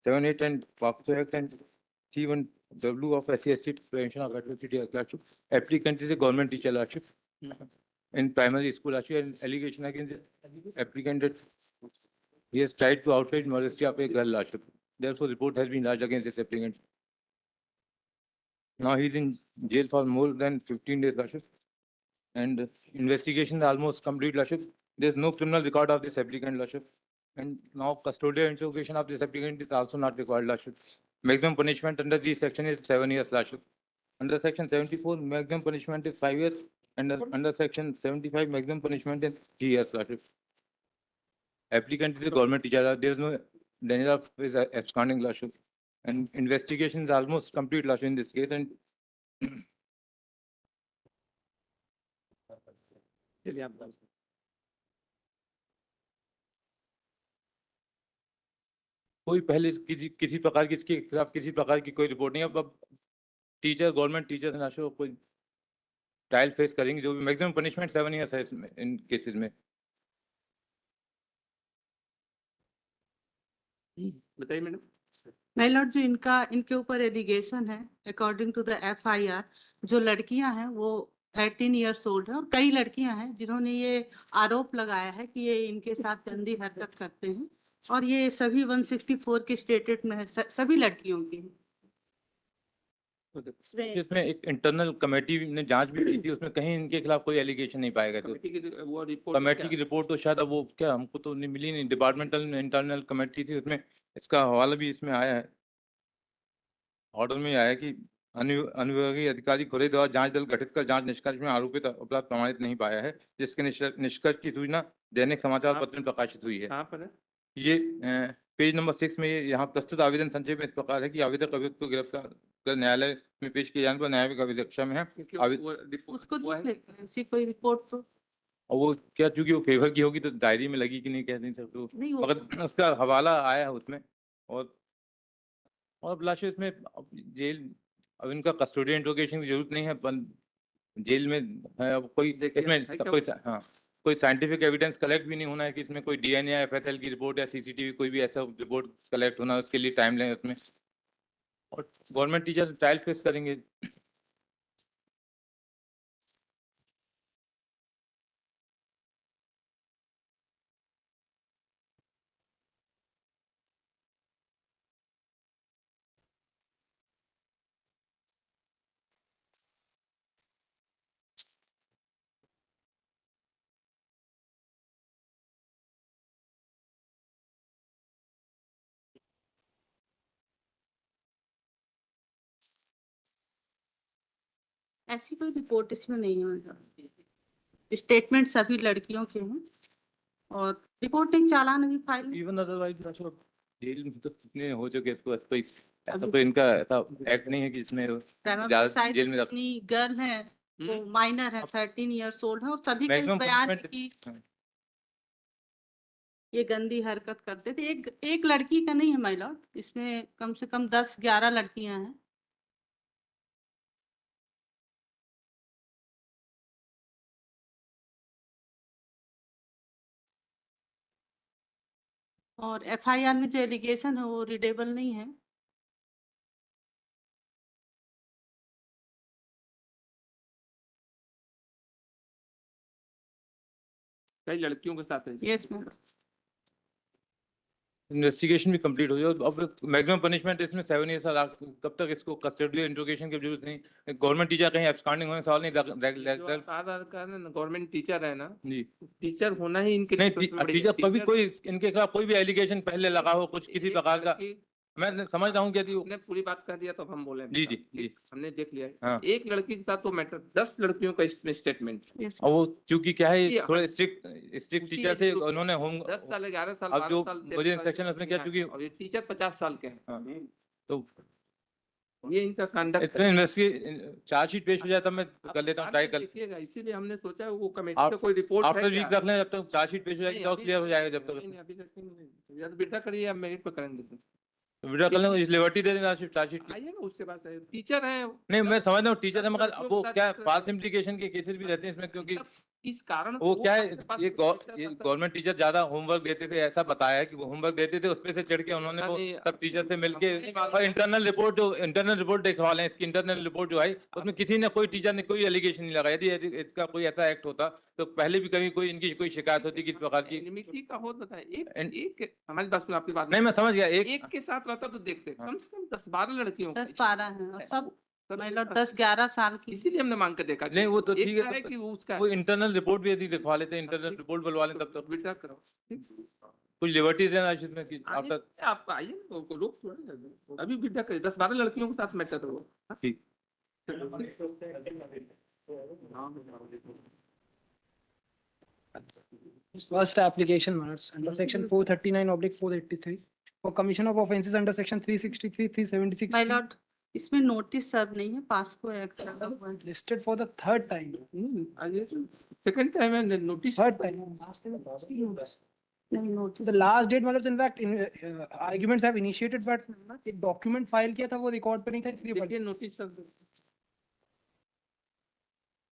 78 and POCSO Act and C1W of SC/ST Prevention of Atrocity Lordship. Applicant is a government teacher Lordship in primary school Lordship, and allegation against the applicant that he has tried to outrage modesty of a girl Lordship. Therefore, report has been lodged against this applicant. Now he is in jail for more than 15 days Lordship, and investigation is almost complete Lordship. There is no criminal record of this applicant Lordship. And now custodial interrogation of this applicant is also not required Lordship. Maximum punishment under this section is 7 years Lordship. Under section 74, maximum punishment is 5 years, and under section 75, maximum punishment is 3 years Lordship. Applicant is a government teacher. There is no danger of his absconding Lordship. And investigation is almost complete Lordship in this case. And कोई पहले किसी प्रकार की इसके खिलाफ किसी प्रकार की कोई रिपोर्ट नहीं है। अब टीचर गवर्नमेंट टीचर है नाशो कोई ट्रायल फेस करेंगे। जो भी मैक्सिमम पनिशमेंट 7 ईयर्स है इसमें इन केसेस में। बताइए मैडम। माय लॉर्ड, जो इनके ऊपर एलिगेशन है अकॉर्डिंग टू द FIR, जो लड़कियां हैं वो 13 ईयर्स ओल्ड है और कई लड़कियां हैं जिन्होंने ये आरोप लगाया है कि ये इनके साथ गंदी हरकत करते हैं, और ये सभी 164 के स्टेटेड में है, सभी लड़कियों की। इसमें एक इंटरनल कमेटी ने जांच भी की थी, उसमें कहीं इनके खिलाफ कोई एलिगेशन नहीं पाया गया। कमेटी की रिपोर्ट तो शायद अब वो क्या हमको तो नहीं मिली नहीं। डिपार्टमेंटल इंटरनल कमेटी थी, उसमें इसका हवाला भी इसमें आया है, ऑर्डर में आया कि अनुविभागीय अधिकारी खुले द्वारा जांच दल गठित कर जांच निष्कर्ष में आरोपित अपराध प्रमाणित नहीं पाया है, जिसके निष्कर्ष की सूचना दैनिक समाचार पत्र में प्रकाशित हुई है। कहाँ पर है? ये पेज नंबर 6 में यहाँ प्रस्तुत आवेदन संक्षेप में इस प्रकार है कि आवेदक अभियुक्त को गिरफ्तार कर न्यायालय में पेश किए जाने पर न्यायिक अभिरक्षा में है। उसको ऐसी कोई रिपोर्ट तो, और वो क्या चूंकि वो फेवर की होगी तो डायरी में लगी कि नहीं कह नहीं सकते, नहीं मगर उसका हवाला आया है उसमें। और लाशें इसमें जेल, अब इनका कस्टोडियल इंट्रोगेशन की जरूरत नहीं है, जेल में है। अब कोई इसमें कोई साइंटिफिक एविडेंस कलेक्ट भी नहीं होना है कि इसमें कोई DNA या FSL की रिपोर्ट या CCTV कोई भी ऐसा रिपोर्ट कलेक्ट होना, उसके लिए टाइम लेंगे उसमें। और गवर्नमेंट टीचर ट्रायल फेस करेंगे। ऐसी कोई रिपोर्ट इसमें नहीं है। स्टेटमेंट सभी लड़कियों के हैं और रिपोर्टिंग चालान अभी फाइल इवन अदरवाइज जेल में तो कितने हो चुके इसको ऐसा तो इनका ऐसा एक्ट नहीं है कि इसमें जेल में अपनी गर्ल है वो माइनर है, 13 ईयर्स ओल्ड है, और सभी के बयान की ये गंदी हरकत करते थे। एक लड़की का नहीं है माय लॉर्ड, इसमें कम से कम 10-11 लड़कियां हैं। और FIR में जो एलिगेशन है वो रीडेबल नहीं है। कई लड़कियों के साथ है। Yes ma'am. इन्वेस्टिगेशन भी कंप्लीट हो जाए। अब मैक्सिमम पनिशमेंट इसमें 7 ईयर्स। कब तक इसको कस्टडियल इंट्रोगेशन की जरूरत नहीं। गवर्नमेंट टीचर कहीं एब्सकॉन्डिंग होने सवाल नहीं। गवर्नमेंट टीचर है ना जी, टीचर होना ही इनके नहीं टीचर कभी कोई इनके खिलाफ कोई भी एलिगेशन पहले लगा हो कुछ किसी प्रकार का, मैं समझ रहा हूँ कि यदि पूरी बात कर दिया तो हम बोले जी जी जी हमने देख लिया है। हाँ। एक लड़की के साथ तो मैटर 10 लड़कियों का इसमें स्टेटमेंट। और वो चूंकि क्या है थोड़े स्ट्रिक्ट टीचर थे, उन्होंने होम 10 साल 11 साल अब जो मुझे इंस्ट्रक्शन उसमें क्या चूंकि और ये टीचर 50 साल के हैं तो ये इनका कंडक्ट चार्जशीट पेश हो जाए तब मैं कर लेता हूँ ट्राई कर देखिएगा। इसीलिए हमने सोचा वो कमेटी का कोई रिपोर्ट आफ्टर वीक रख लें, जब तक चार्जशीट पेश हो जाएगी तो क्लियर हो जाएगा। जब तक अभी रखेंगे या तो बेटा करिए या मेरिट पर करेंगे वीडियो कर लेंगे, लिबर्टी दे देना चार्जशीट आइएगा उसके बाद टीचर है। नहीं मैं समझ रहा हूँ टीचर है, मगर वो क्या फॉल्स इम्प्लीकेशन के केसेस भी रहते हैं इसमें, क्योंकि किस कारण वो क्या है, आपके पास ये बच्चा था? गवर्नमेंट टीचर ज्यादा होमवर्क देते थे, ऐसा बताया कि वो होमवर्क देते थे, उसपे से चढ़ के उन्होंने वो अरे, सब टीचर से मिलके अपनी बात- और इंटरनल रिपोर्ट देखवा लें, इसकी इंटरनल रिपोर्ट जो आई उसमें किसी ने, कोई टीचर ने कोई एलिगेशन नहीं लगाया। यदि इसका कोई ऐसा एक्ट होता तो पहले भी कभी कोई इनकी कोई शिकायत होती किस प्रकार की। एनिमिटी का होता था एंड- एक हमारी बात सुनो, आपकी बात नहीं, मैं समझ गया। एक के साथ रहता तो देखते हाँ। कम से कम 10-12 लड़कियों का 10-12 हैं और सब सब माय लॉर्ड 10-11 साल की। इसीलिए हमने मांग के देखा नहीं, वो तो एक ठीक का है, कि वो उसका वो इंटरनल रिपोर्ट भी यदि दिखवा लेते, इंटरनल रिपोर्ट बुलवा लें तब तक विड्रॉ कराओ। ठीक? कुछ लिबर्टी देना इसमें कि आइए, आफ्टर। आप आइए वो लोग थोड़ा अभी विड्रॉ करिए 10-12 लड़कियों के साथ मैटर है वो। हाँ? ठीक। First application minutes under section 439/483 for commission of offences under section 363, 376. My Lord, इसमें नोटिस सर्व नहीं है, पास्को एक्ट लगा हुआ है। Listed for the third time. आइए सेकंड टाइम है notice Third time. Last time was notice. नहीं notice The last date मतलब in fact arguments have initiated but एक document file किया था वो record पे नहीं था इसलिए देखिए नोटिस